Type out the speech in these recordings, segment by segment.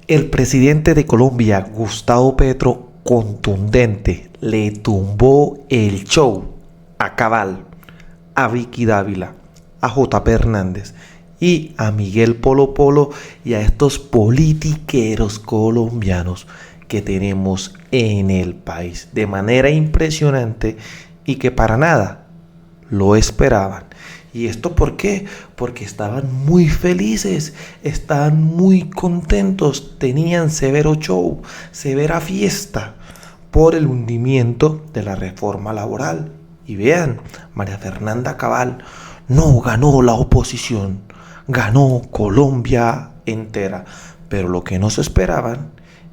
El presidente de Colombia, Gustavo Petro, contundente, le tumbó el show a Cabal, a Vicky Dávila, a JP Hernández y a Miguel Polo Polo y a estos politiqueros colombianos que tenemos en el país de manera impresionante y que para nada lo esperaban. ¿Y esto por qué? Porque estaban muy felices, estaban muy contentos, tenían severo show, severa fiesta por el hundimiento de la reforma laboral. Y vean, María Fernanda Cabal no ganó la oposición, ganó Colombia entera. Pero lo que no se esperaban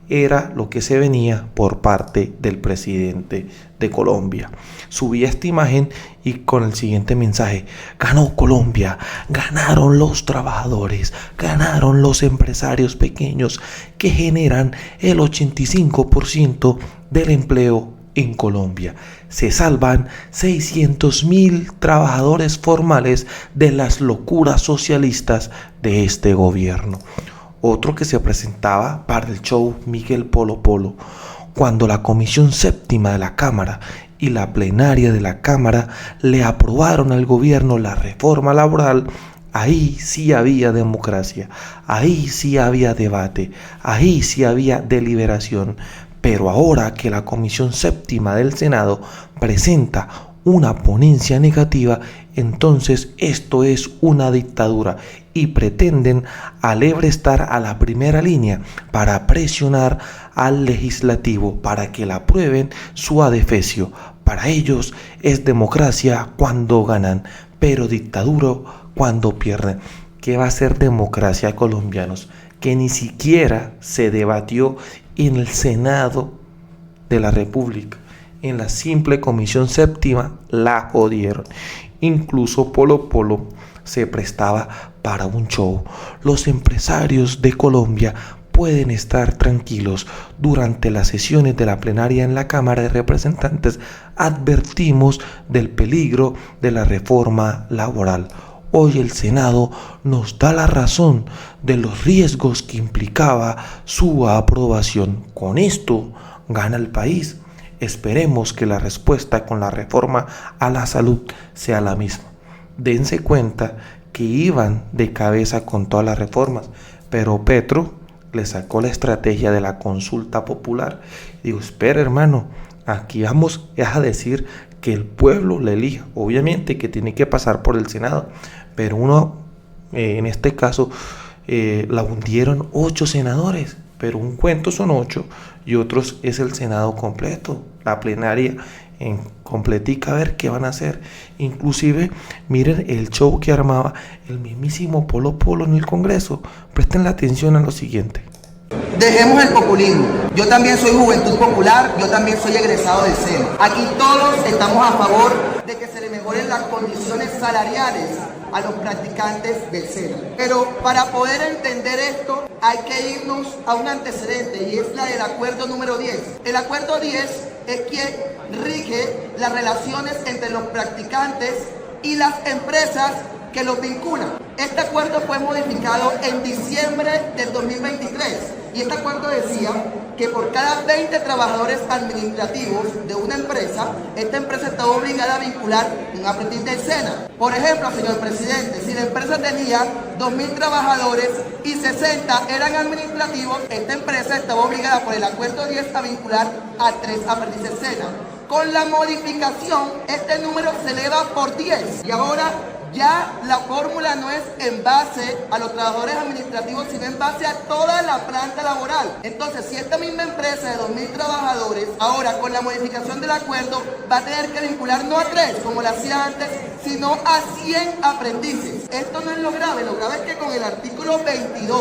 era lo que se venía por parte del presidente de Colombia. Subía esta imagen y con el siguiente mensaje: ganó Colombia, ganaron los trabajadores, ganaron los empresarios pequeños que generan el 85% del empleo en Colombia. Se salvan 600.000 trabajadores formales de las locuras socialistas de este gobierno. Otro que se presentaba para el show, Miguel Polo Polo, cuando la Comisión Séptima de la Cámara y la plenaria de la Cámara le aprobaron al gobierno la reforma laboral. Ahí sí había democracia, ahí sí había debate, ahí sí había deliberación. Pero ahora que la Comisión Séptima del Senado presenta una ponencia negativa, entonces esto es una dictadura y pretenden estar a la primera línea para presionar al legislativo para que la aprueben su adefesio. Para ellos es democracia cuando ganan, pero dictadura cuando pierden. ¿Qué va a ser democracia, colombianos? Que ni siquiera se debatió en el Senado de la República. En la simple Comisión Séptima la jodieron. Incluso Polo Polo se prestaba para un show. Los empresarios de Colombia pueden estar tranquilos. Durante las sesiones de la plenaria en la Cámara de Representantes advertimos del peligro de la reforma laboral. Hoy el Senado nos da la razón de los riesgos que implicaba su aprobación. Con esto gana el país. Esperemos que la respuesta con la reforma a la salud sea la misma. Dense cuenta que iban de cabeza con todas las reformas, pero Petro le sacó la estrategia de la consulta popular. Digo, espera, hermano, aquí vamos a decir que el pueblo le elija. Obviamente que tiene que pasar por el Senado, pero en este caso, la hundieron 8 senadores. Pero un cuento son 8 y otros es el Senado completo, la plenaria en completica, a ver qué van a hacer. Inclusive, miren el show que armaba el mismísimo Polo Polo en el Congreso. Presten la atención a lo siguiente. Dejemos el populismo. Yo también soy Juventud Popular, yo también soy egresado del SENA. Aquí todos estamos a favor de que se le mejoren las condiciones salariales a los practicantes del SENA. Pero para poder entender esto hay que irnos a un antecedente y es la del acuerdo número 10. El acuerdo 10 es quien rige las relaciones entre los practicantes y las empresas que los vinculan. Este acuerdo fue modificado en diciembre del 2023 y este acuerdo decía que por cada 20 trabajadores administrativos de una empresa, esta empresa estaba obligada a vincular un aprendiz del SENA. Por ejemplo, señor presidente, si la empresa tenía 2.000 trabajadores y 60 eran administrativos, esta empresa estaba obligada por el acuerdo 10 a vincular a 3 aprendices SENA. Con la modificación, este número se eleva por 10 y ahora ya la fórmula no es en base a los trabajadores administrativos, sino en base a toda la planta laboral. Entonces, si esta misma empresa de 2.000 trabajadores, ahora con la modificación del acuerdo, va a tener que vincular no a 3, como lo hacía antes, sino a 100 aprendices. Esto no es lo grave es que con el artículo 22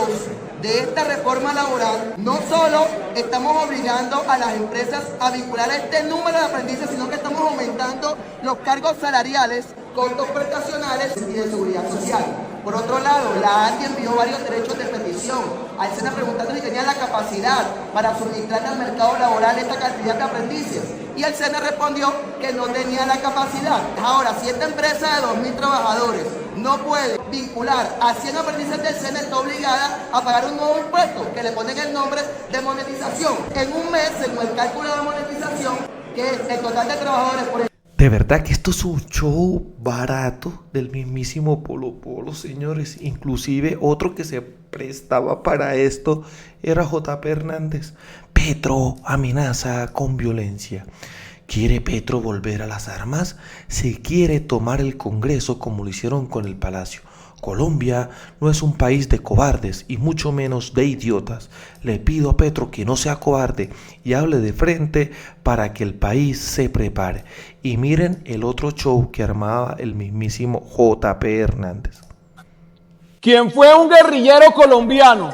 de esta reforma laboral, no solo estamos obligando a las empresas a vincular a este número de aprendices, sino que estamos aumentando los cargos salariales, costos prestacionales y de seguridad social. Por otro lado, la ANDI envió varios derechos de petición al SENA preguntando si tenía la capacidad para suministrar al mercado laboral esta cantidad de aprendices. Y el SENA respondió que no tenía la capacidad. Ahora, si esta empresa de 2.000 trabajadores no puede vincular a 100 aprendices del SENA, está obligada a pagar un nuevo impuesto que le ponen el nombre de monetización. En un mes, según el cálculo de la monetización, que es el total de trabajadores por el... De verdad que esto es un show barato del mismísimo Polo Polo, señores. Inclusive otro que se prestaba para esto era JP Hernández. Petro amenaza con violencia. ¿Quiere Petro volver a las armas? ¿Se quiere tomar el Congreso como lo hicieron con el Palacio? Colombia no es un país de cobardes y mucho menos de idiotas. Le pido a Petro que no sea cobarde y hable de frente para que el país se prepare. Y miren el otro show que armaba el mismísimo JP Hernández. Quien fue un guerrillero colombiano,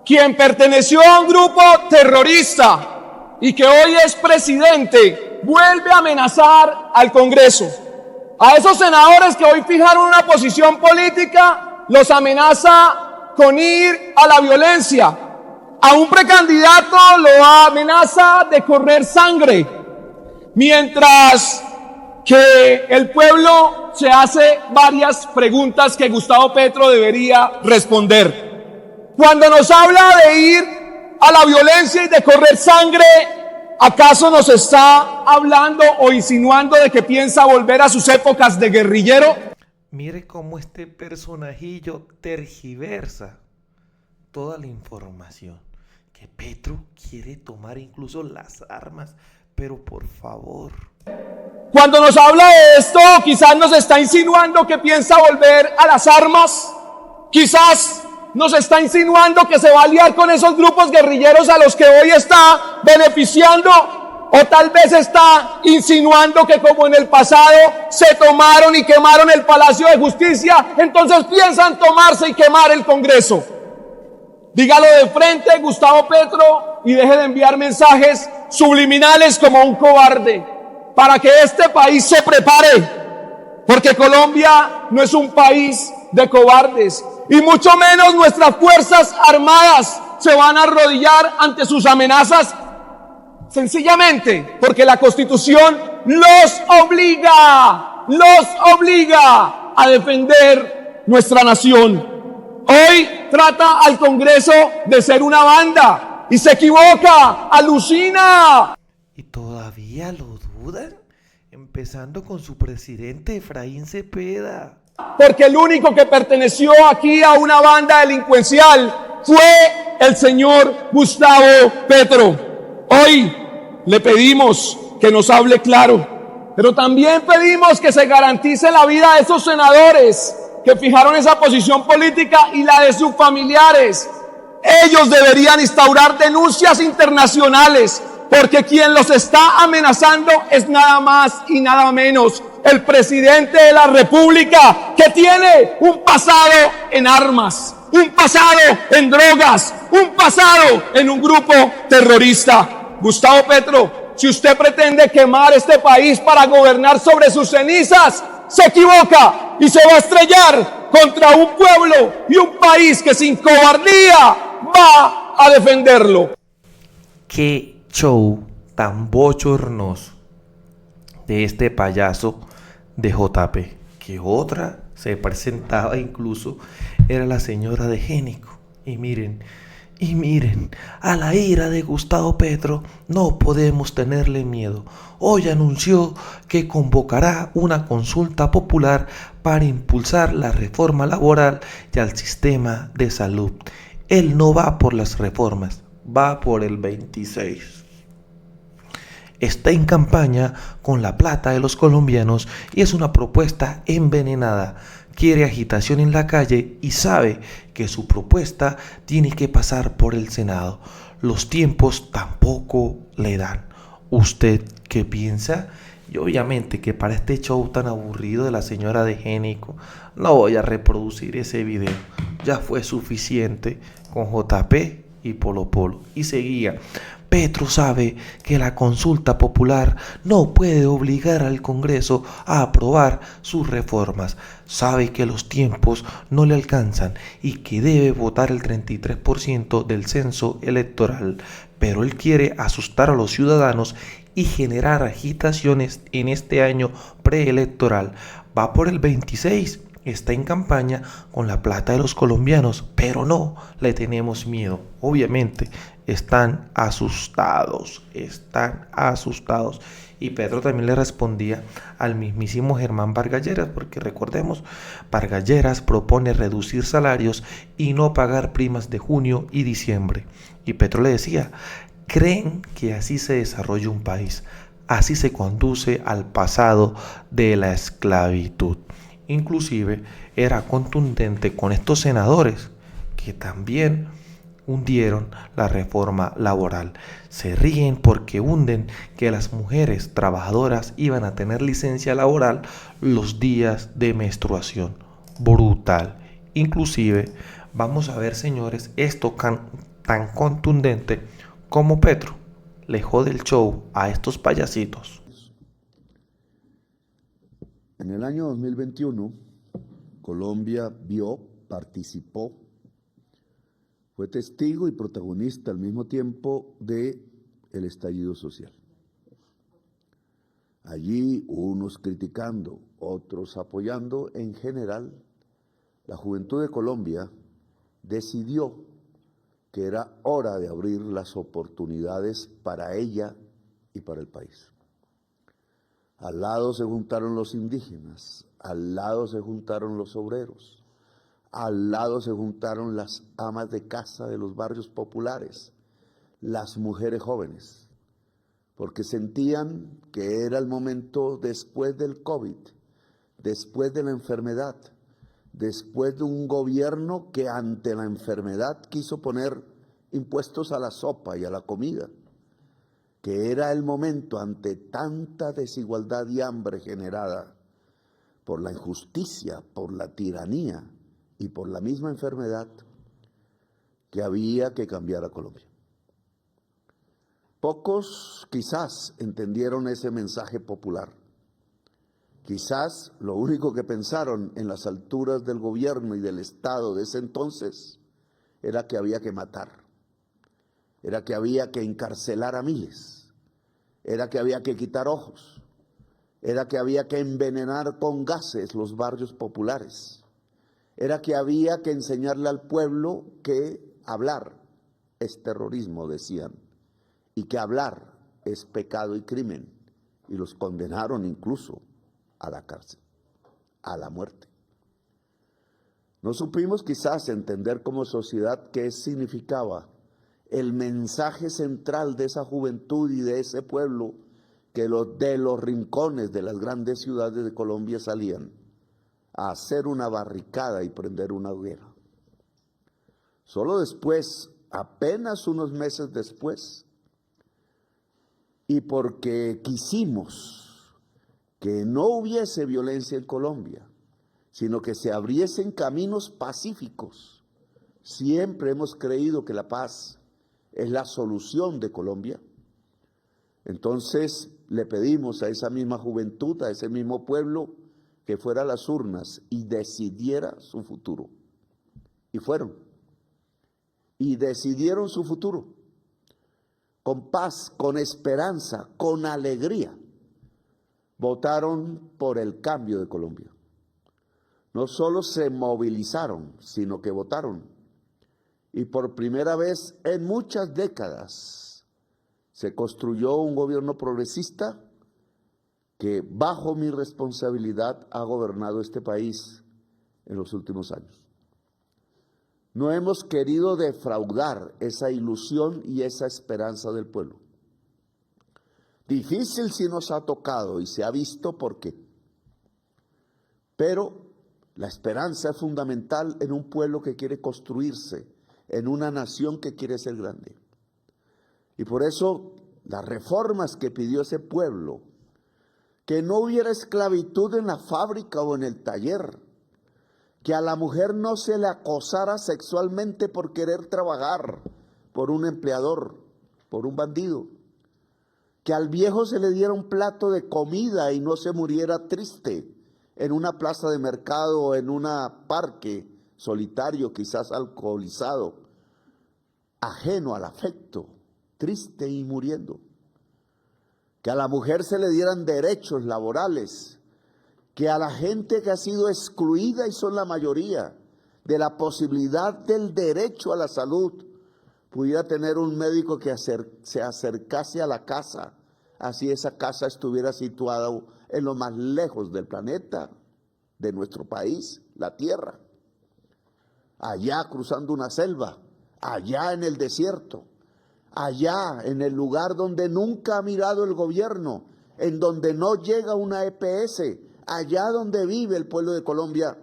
quien perteneció a un grupo terrorista y que hoy es presidente, vuelve a amenazar al Congreso. A esos senadores que hoy fijaron una posición política, los amenaza con ir a la violencia. A un precandidato lo amenaza de correr sangre, mientras que el pueblo se hace varias preguntas que Gustavo Petro debería responder. Cuando nos habla de ir a la violencia y de correr sangre, ¿acaso nos está hablando o insinuando de que piensa volver a sus épocas de guerrillero? Mire cómo este personajillo tergiversa toda la información. Que Petro quiere tomar incluso las armas, pero por favor. Cuando nos habla de esto, quizás nos está insinuando que piensa volver a las armas. Quizás nos está insinuando que se va a aliar con esos grupos guerrilleros a los que hoy está beneficiando, o tal vez está insinuando que como en el pasado se tomaron y quemaron el Palacio de Justicia, entonces piensan tomarse y quemar el Congreso. Dígalo de frente, Gustavo Petro, y deje de enviar mensajes subliminales como un cobarde, para que este país se prepare, porque Colombia no es un país de cobardes. Y mucho menos nuestras fuerzas armadas se van a arrodillar ante sus amenazas, sencillamente porque la Constitución los obliga a defender nuestra nación. Hoy trata al Congreso de ser una banda y se equivoca, alucina. ¿Y todavía lo dudan? Empezando con su presidente Efraín Cepeda. Porque el único que perteneció aquí a una banda delincuencial fue el señor Gustavo Petro. Hoy le pedimos que nos hable claro, pero también pedimos que se garantice la vida de esos senadores que fijaron esa posición política y la de sus familiares. Ellos deberían instaurar denuncias internacionales, porque quien los está amenazando es nada más y nada menos el presidente de la República, que tiene un pasado en armas, un pasado en drogas, un pasado en un grupo terrorista. Gustavo Petro, si usted pretende quemar este país para gobernar sobre sus cenizas, se equivoca y se va a estrellar contra un pueblo y un país que sin cobardía va a defenderlo. Qué show tan bochornoso de este payaso de JP, que otra se presentaba incluso era la señora de Génico. Y miren, a la ira de Gustavo Petro no podemos tenerle miedo. Hoy anunció que convocará una consulta popular para impulsar la reforma laboral y al sistema de salud. Él no va por las reformas, va por el 26. Está en campaña con la plata de los colombianos y es una propuesta envenenada. Quiere agitación en la calle y sabe que su propuesta tiene que pasar por el Senado. Los tiempos tampoco le dan. ¿Usted qué piensa? Y obviamente que para este show tan aburrido de la señora de Génico no voy a reproducir ese video. Ya fue suficiente con JP y Polo Polo. Y seguía: Petro sabe que la consulta popular no puede obligar al Congreso a aprobar sus reformas. Sabe que los tiempos no le alcanzan y que debe votar el 33% del censo electoral. Pero él quiere asustar a los ciudadanos y generar agitaciones en este año preelectoral. Va por el 26 está en campaña con la plata de los colombianos, pero no le tenemos miedo. Obviamente están asustados, están asustados. Y Petro también le respondía al mismísimo Germán Vargas Lleras, porque recordemos, Vargas Lleras propone reducir salarios y no pagar primas de junio y diciembre. Y Petro le decía, ¿creen que así se desarrolla un país? Así se conduce al pasado de la esclavitud. Inclusive era contundente con estos senadores que también hundieron la reforma laboral. Se ríen porque hunden que las mujeres trabajadoras iban a tener licencia laboral los días de menstruación. Brutal. Inclusive vamos a ver, señores, esto tan contundente como Petro le jode el show a estos payasitos. En el año 2021, Colombia vio, participó, fue testigo y protagonista al mismo tiempo del estallido social. Allí, unos criticando, otros apoyando, en general, la juventud de Colombia decidió que era hora de abrir las oportunidades para ella y para el país. Al lado se juntaron los indígenas, al lado se juntaron los obreros, al lado se juntaron las amas de casa de los barrios populares, las mujeres jóvenes, porque sentían que era el momento después del COVID, después de la enfermedad, después de un gobierno que ante la enfermedad quiso poner impuestos a la sopa y a la comida, que era el momento ante tanta desigualdad y hambre generada por la injusticia, por la tiranía y por la misma enfermedad, que había que cambiar a Colombia. Pocos quizás entendieron ese mensaje popular. Quizás lo único que pensaron en las alturas del gobierno y del Estado de ese entonces era que había que matar, era que había que encarcelar a miles, era que había que quitar ojos, era que había que envenenar con gases los barrios populares, era que había que enseñarle al pueblo que hablar es terrorismo, decían, y que hablar es pecado y crimen, y los condenaron incluso a la cárcel, a la muerte. No supimos quizás entender como sociedad qué significaba el mensaje central de esa juventud y de ese pueblo que de los rincones de las grandes ciudades de Colombia salían a hacer una barricada y prender una hoguera. Solo después, apenas unos meses después, y porque quisimos que no hubiese violencia en Colombia, sino que se abriesen caminos pacíficos. Siempre hemos creído que la paz es la solución de Colombia. Entonces le pedimos a esa misma juventud, a ese mismo pueblo, que fuera a las urnas y decidiera su futuro. Y fueron. Y decidieron su futuro. Con paz, con esperanza, con alegría. Votaron por el cambio de Colombia. No solo se movilizaron, sino que votaron. Y por primera vez en muchas décadas se construyó un gobierno progresista que bajo mi responsabilidad ha gobernado este país en los últimos años. No hemos querido defraudar esa ilusión y esa esperanza del pueblo. Difícil sí nos ha tocado y se ha visto por qué. Pero la esperanza es fundamental en un pueblo que quiere construirse, en una nación que quiere ser grande. Y por eso las reformas que pidió ese pueblo, que no hubiera esclavitud en la fábrica o en el taller, que a la mujer no se le acosara sexualmente por querer trabajar, por un empleador, por un bandido, que al viejo se le diera un plato de comida y no se muriera triste en una plaza de mercado o en un parque solitario, quizás alcoholizado, ajeno al afecto, triste y muriendo. Que a la mujer se le dieran derechos laborales, que a la gente que ha sido excluida, y son la mayoría, de la posibilidad del derecho a la salud, pudiera tener un médico que se acercase a la casa, así esa casa estuviera situada en lo más lejos del planeta, de nuestro país, la Tierra, allá cruzando una selva, allá en el desierto, allá en el lugar donde nunca ha mirado el gobierno, en donde no llega una EPS, allá donde vive el pueblo de Colombia.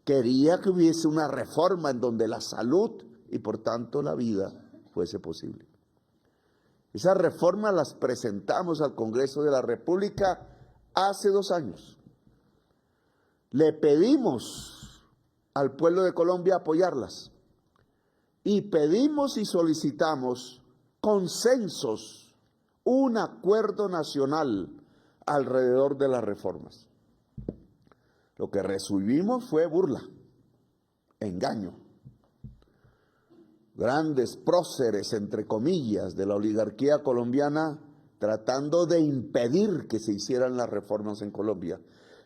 Quería que hubiese una reforma en donde la salud y por tanto la vida fuese posible. Esas reformas las presentamos al Congreso de la República hace 2 años. Le pedimos al pueblo de Colombia apoyarlas y pedimos y solicitamos consensos, un acuerdo nacional alrededor de las reformas. Lo que recibimos fue burla, engaño. Grandes próceres, entre comillas, de la oligarquía colombiana tratando de impedir que se hicieran las reformas en Colombia,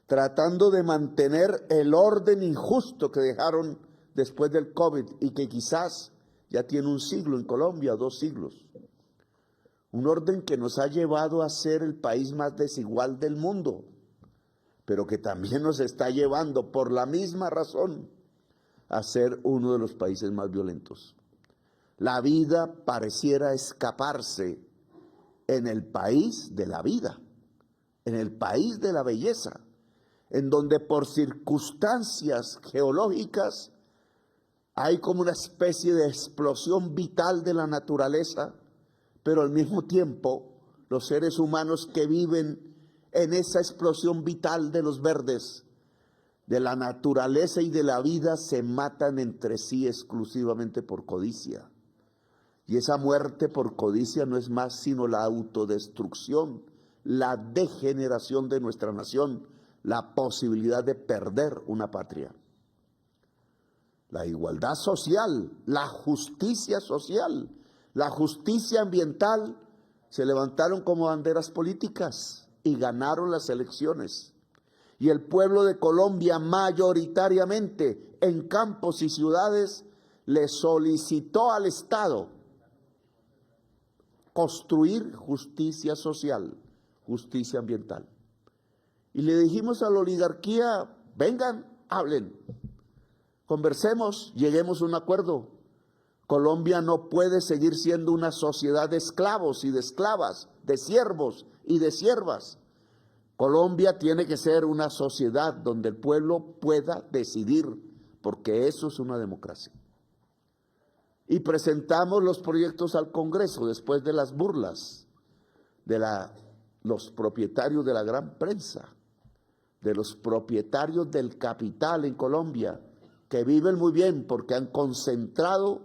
tratando de mantener el orden injusto que dejaron después del COVID y que quizás ya tiene 1 siglo en Colombia, 2 siglos. Un orden que nos ha llevado a ser el país más desigual del mundo, pero que también nos está llevando por la misma razón a ser uno de los países más violentos. La vida pareciera escaparse en el país de la vida, en el país de la belleza, en donde por circunstancias geológicas hay como una especie de explosión vital de la naturaleza, pero al mismo tiempo los seres humanos que viven en esa explosión vital de los verdes, de la naturaleza y de la vida, se matan entre sí exclusivamente por codicia. Y esa muerte por codicia no es más sino la autodestrucción, la degeneración de nuestra nación, la posibilidad de perder una patria. La igualdad social, la justicia social, la justicia ambiental se levantaron como banderas políticas y ganaron las elecciones. Y el pueblo de Colombia mayoritariamente en campos y ciudades le solicitó al Estado construir justicia social, justicia ambiental. Y le dijimos a la oligarquía, vengan, hablen, conversemos, lleguemos a un acuerdo. Colombia no puede seguir siendo una sociedad de esclavos y de esclavas, de siervos y de siervas. Colombia tiene que ser una sociedad donde el pueblo pueda decidir, porque eso es una democracia. Y presentamos los proyectos al Congreso después de las burlas de los propietarios de la gran prensa, de los propietarios del capital en Colombia, que viven muy bien porque han concentrado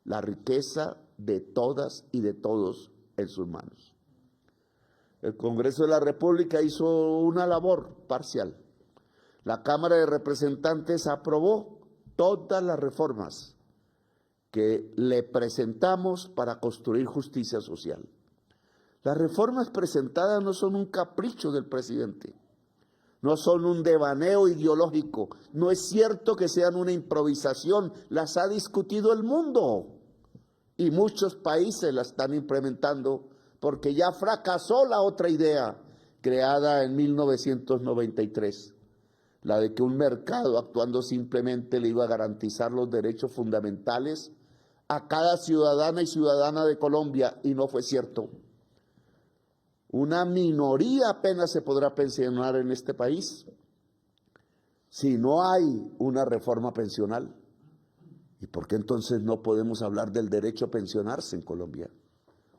la riqueza de todas y de todos en sus manos. El Congreso de la República hizo una labor parcial. La Cámara de Representantes aprobó todas las reformas que le presentamos para construir justicia social. Las reformas presentadas no son un capricho del presidente, no son un devaneo ideológico, no es cierto que sean una improvisación, las ha discutido el mundo y muchos países las están implementando porque ya fracasó la otra idea creada en 1993, la de que un mercado actuando simplemente le iba a garantizar los derechos fundamentales a cada ciudadana y ciudadana de Colombia, y no fue cierto. Una minoría apenas se podrá pensionar en este país si no hay una reforma pensional. ¿Y por qué entonces no podemos hablar del derecho a pensionarse en Colombia?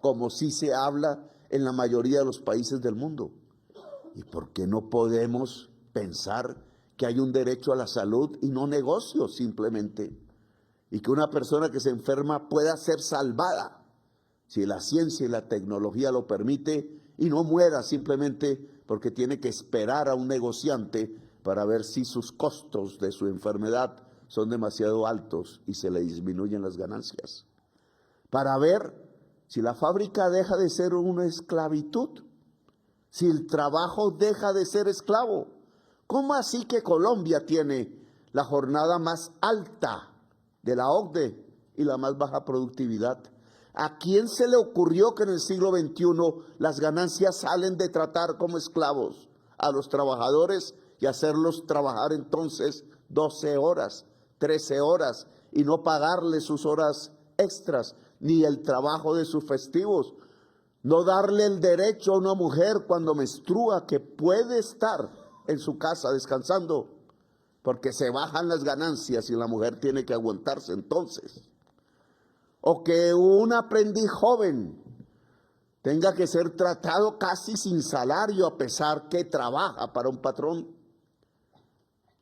Como sí se habla en la mayoría de los países del mundo. ¿Y por qué no podemos pensar que hay un derecho a la salud y no negocio simplemente? Y que una persona que se enferma pueda ser salvada si la ciencia y la tecnología lo permite y no muera simplemente porque tiene que esperar a un negociante para ver si sus costos de su enfermedad son demasiado altos y se le disminuyen las ganancias. Para ver si la fábrica deja de ser una esclavitud, si el trabajo deja de ser esclavo, ¿Cómo así que Colombia tiene la jornada más alta de la OCDE y la más baja productividad? ¿A quién se le ocurrió que en el siglo XXI las ganancias salen de tratar como esclavos a los trabajadores y hacerlos trabajar entonces 12 horas, 13 horas y no pagarles sus horas extras ni el trabajo de sus festivos? No darle el derecho a una mujer cuando menstrua que puede estar en su casa descansando porque se bajan las ganancias y la mujer tiene que aguantarse entonces. O que un aprendiz joven tenga que ser tratado casi sin salario a pesar que trabaja para un patrón.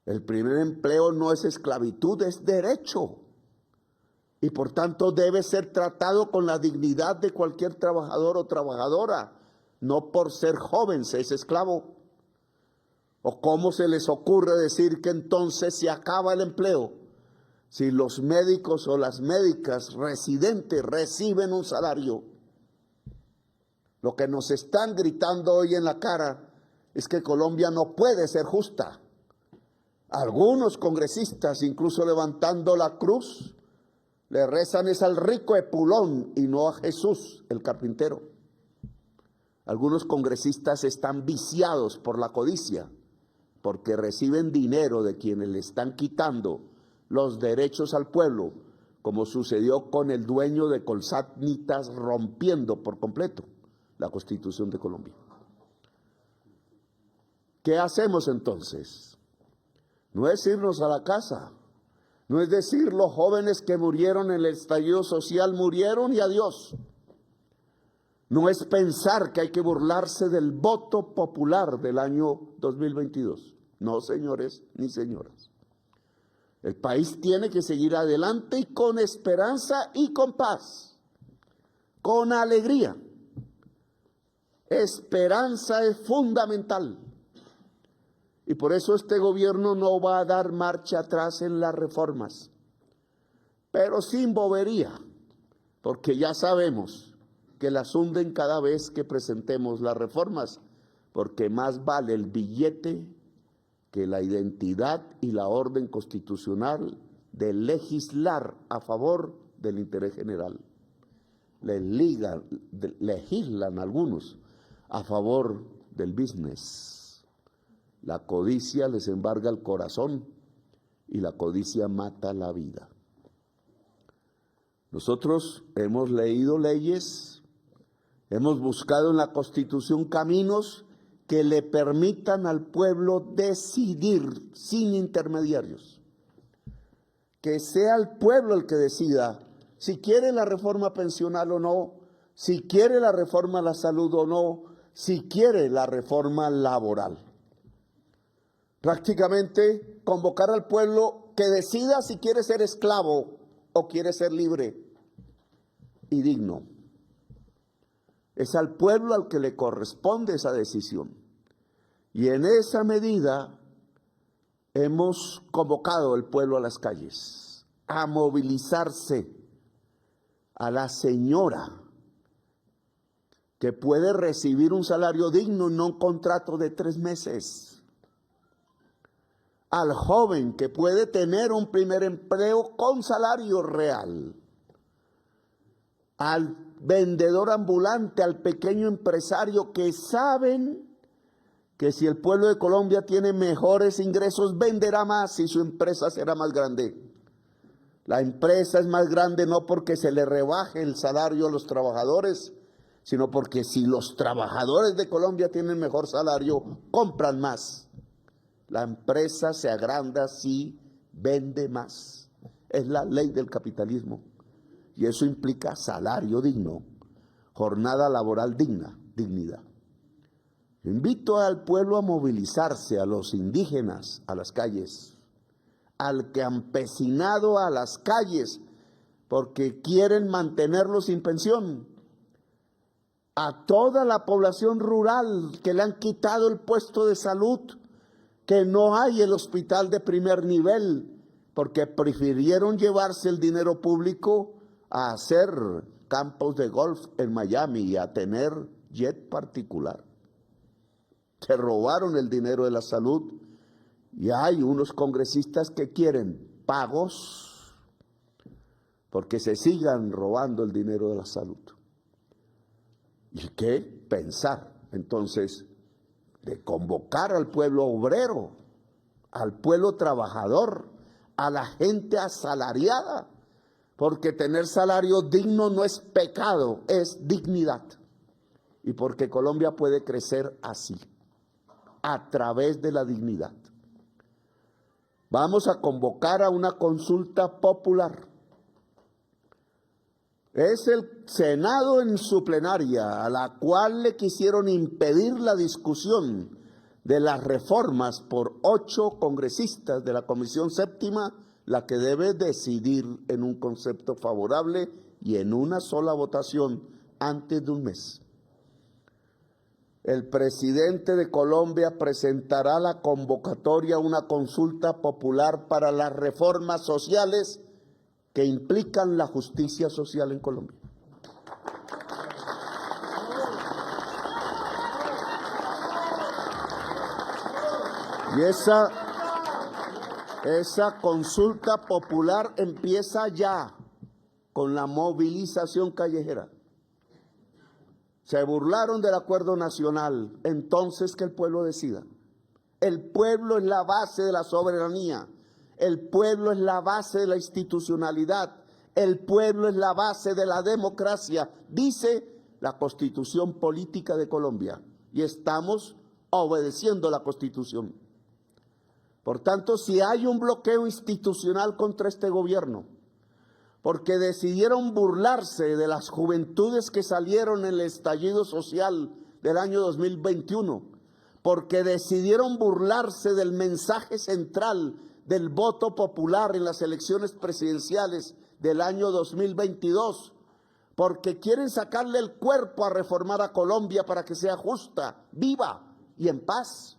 El primer empleo no es esclavitud, es derecho. Y por tanto debe ser tratado con la dignidad de cualquier trabajador o trabajadora. No por ser joven se es esclavo. ¿O cómo se les ocurre decir que entonces se acaba el empleo? Si los médicos o las médicas residentes reciben un salario. Lo que nos están gritando hoy en la cara es que Colombia no puede ser justa. Algunos congresistas, incluso levantando la cruz, le rezan es al rico Epulón y no a Jesús, el carpintero. Algunos congresistas están viciados por la codicia, porque reciben dinero de quienes le están quitando los derechos al pueblo, como sucedió con el dueño de Colsanitas rompiendo por completo la Constitución de Colombia. ¿Qué hacemos entonces? No es irnos a la casa, no es decir los jóvenes que murieron en el estallido social murieron y adiós. No es pensar que hay que burlarse del voto popular del año 2022. No, señores ni señoras. El país tiene que seguir adelante y con esperanza y con paz, con alegría. Esperanza es fundamental. Y por eso este gobierno no va a dar marcha atrás en las reformas, pero sin bobería, porque ya sabemos que las hunden cada vez que presentemos las reformas, porque más vale el billete que la identidad y la orden constitucional de legislar a favor del interés general. Legislan algunos a favor del business. La codicia les embarga el corazón y la codicia mata la vida. Nosotros hemos leído leyes, hemos buscado en la Constitución caminos que le permitan al pueblo decidir sin intermediarios. Que sea el pueblo el que decida si quiere la reforma pensional o no, si quiere la reforma a la salud o no, si quiere la reforma laboral. Prácticamente convocar al pueblo que decida si quiere ser esclavo o quiere ser libre y digno. Es al pueblo al que le corresponde esa decisión. Y en esa medida hemos convocado al pueblo a las calles, a movilizarse, a la señora que puede recibir un salario digno y no un contrato de 3 meses. Al joven que puede tener un primer empleo con salario real. Al vendedor ambulante, al pequeño empresario que saben que si el pueblo de Colombia tiene mejores ingresos, venderá más y su empresa será más grande. La empresa es más grande no porque se le rebaje el salario a los trabajadores, sino porque si los trabajadores de Colombia tienen mejor salario, compran más. La empresa se agranda si vende más. Es la ley del capitalismo. Y eso implica salario digno, jornada laboral digna, dignidad. Invito al pueblo a movilizarse, a los indígenas a las calles, al campesinado a las calles, porque quieren mantenerlos sin pensión. A toda la población rural que le han quitado el puesto de salud, que no hay el hospital de primer nivel, porque prefirieron llevarse el dinero público a hacer campos de golf en Miami y a tener jet particular. Se robaron el dinero de la salud Y hay unos congresistas que quieren pagos porque se sigan robando el dinero de la salud. ¿Y qué pensar entonces de convocar al pueblo obrero, al pueblo trabajador, a la gente asalariada? Porque tener salario digno no es pecado, es dignidad. Y porque Colombia puede crecer así, a través de la dignidad. Vamos a convocar a una consulta popular. Es el Senado en su plenaria, a la cual le quisieron impedir la discusión de las reformas por 8 congresistas de la Comisión Séptima, la que debe decidir en un concepto favorable y en una sola votación antes de un mes. El presidente de Colombia presentará la convocatoria a una consulta popular para las reformas sociales que implican la justicia social en Colombia. Y esa consulta popular empieza ya con la movilización callejera. Se burlaron del acuerdo nacional, entonces que el pueblo decida. El pueblo es la base de la soberanía, el pueblo es la base de la institucionalidad, el pueblo es la base de la democracia, dice la Constitución Política de Colombia, y estamos obedeciendo la Constitución. Por tanto, si hay un bloqueo institucional contra este gobierno, porque decidieron burlarse de las juventudes que salieron en el estallido social del año 2021, porque decidieron burlarse del mensaje central del voto popular en las elecciones presidenciales del año 2022, porque quieren sacarle el cuerpo a reformar a Colombia para que sea justa, viva y en paz.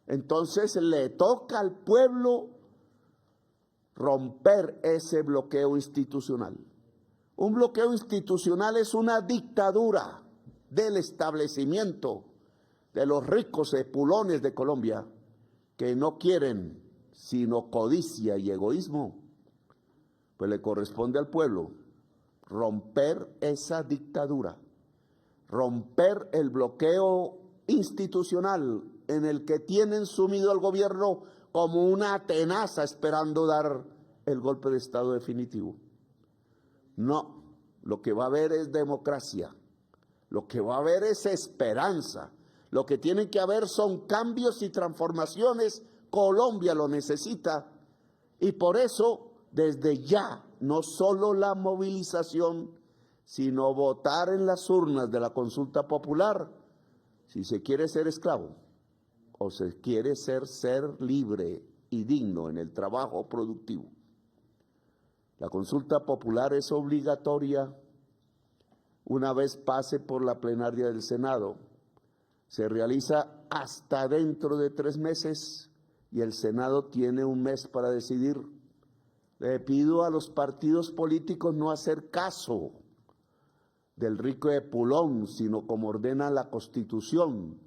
Entonces le toca al pueblo romper ese bloqueo institucional. Un bloqueo institucional es una dictadura del establecimiento de los ricos epulones de Colombia que no quieren sino codicia y egoísmo. Pues le corresponde al pueblo romper esa dictadura, romper el bloqueo institucional en el que tienen sumido al gobierno como una tenaza esperando dar el golpe de Estado definitivo. No, lo que va a haber es democracia, lo que va a haber es esperanza, lo que tiene que haber son cambios y transformaciones. Colombia lo necesita y por eso desde ya no solo la movilización, sino votar en las urnas de la consulta popular si se quiere ser esclavo o se quiere ser libre y digno en el trabajo productivo. La consulta popular es obligatoria una vez pase por la plenaria del Senado. Se realiza hasta dentro de 3 meses y el Senado tiene un mes para decidir. Le pido a los partidos políticos no hacer caso del rico epulón, sino como ordena la Constitución,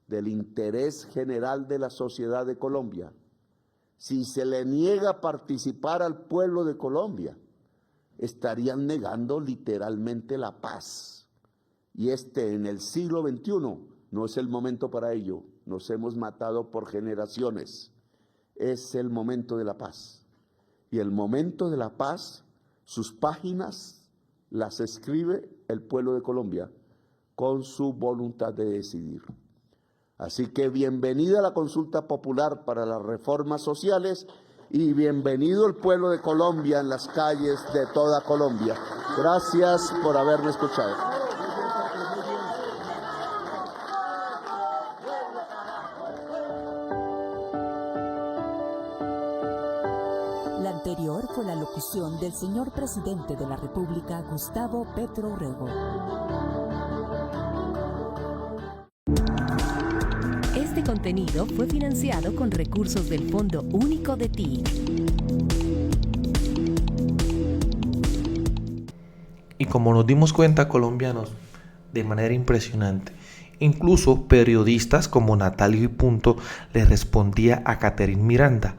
del interés general de la sociedad de Colombia. Si se le niega participar al pueblo de Colombia, estarían negando literalmente la paz. Y en el siglo XXI no es el momento para ello. Nos hemos matado por generaciones. Es el momento de la paz. Y el momento de la paz, sus páginas las escribe el pueblo de Colombia con su voluntad de decidir. Así que bienvenida a la consulta popular para las reformas sociales y bienvenido el pueblo de Colombia en las calles de toda Colombia. Gracias por haberme escuchado. La anterior fue la locución del señor presidente de la República, Gustavo Petro Urrego. Este contenido fue financiado con recursos del Fondo Único de TIC. Y como nos dimos cuenta, colombianos, de manera impresionante, Incluso periodistas como Natalio y Punto le respondía a Catherine Miranda.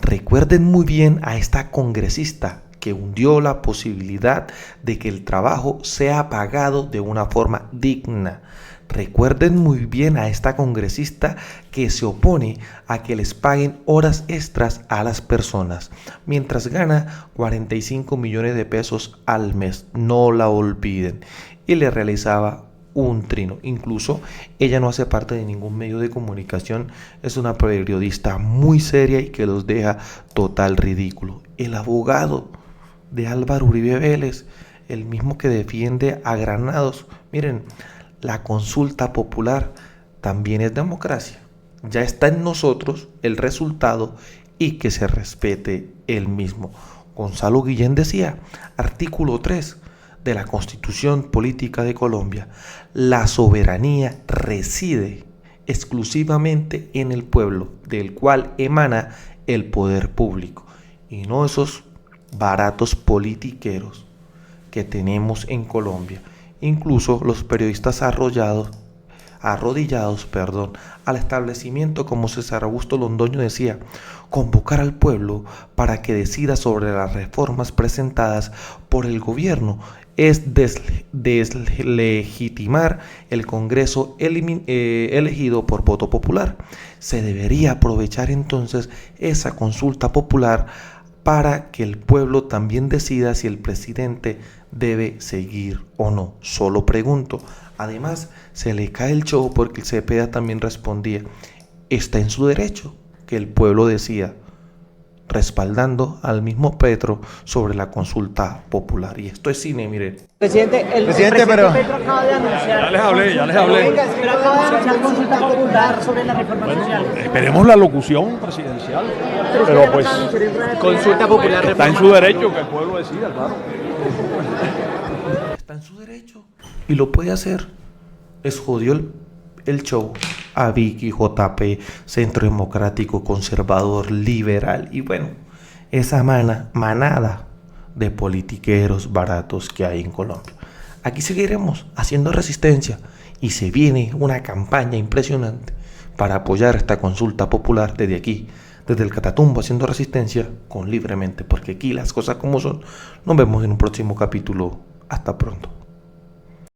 Recuerden muy bien a esta congresista que hundió la posibilidad de que el trabajo sea pagado de una forma digna. Recuerden muy bien a esta congresista que se opone a que les paguen horas extras a las personas, mientras gana 45 millones de pesos al mes. No la olviden. Y le realizaba un trino. Incluso ella no hace parte de ningún medio de comunicación, es una periodista muy seria y que los deja total ridículo. El abogado de Álvaro Uribe Vélez, el mismo que defiende a Granados. Miren, la consulta popular también es democracia. Ya está en nosotros el resultado y que se respete el mismo. Gonzalo Guillén decía, artículo 3 de la Constitución Política de Colombia, la soberanía reside exclusivamente en el pueblo, del cual emana el poder público, y no esos baratos politiqueros que tenemos en Colombia. Incluso los periodistas arrodillados al establecimiento, como César Augusto Londoño decía, convocar al pueblo para que decida sobre las reformas presentadas por el gobierno es deslegitimar el Congreso elegido por voto popular. Se debería aprovechar entonces esa consulta popular para que el pueblo también decida si el presidente debe seguir o no. Solo pregunto. Además, se le cae el show porque el Cepeda también respondía, está en su derecho que el pueblo decida, respaldando al mismo Petro sobre la consulta popular. Y esto es cine, miren. Presidente, el presidente Petro acaba de anunciar. Ya les hablé. Pero acaba de anunciar consulta popular sobre la reforma social. Esperemos la locución presidencial. Pero pues, Consulta popular. está en su derecho que el pueblo decida, claro. Está en su derecho y lo puede hacer. Les jodió el show a Vicky, JP, Centro Democrático, Conservador, Liberal y bueno, esa manada de politiqueros baratos que hay en Colombia. Aquí seguiremos haciendo resistencia y se viene una campaña impresionante para apoyar esta consulta popular desde aquí, desde el Catatumbo, haciendo resistencia con Libremente, porque aquí las cosas como son. Nos vemos en un próximo capítulo. Hasta pronto.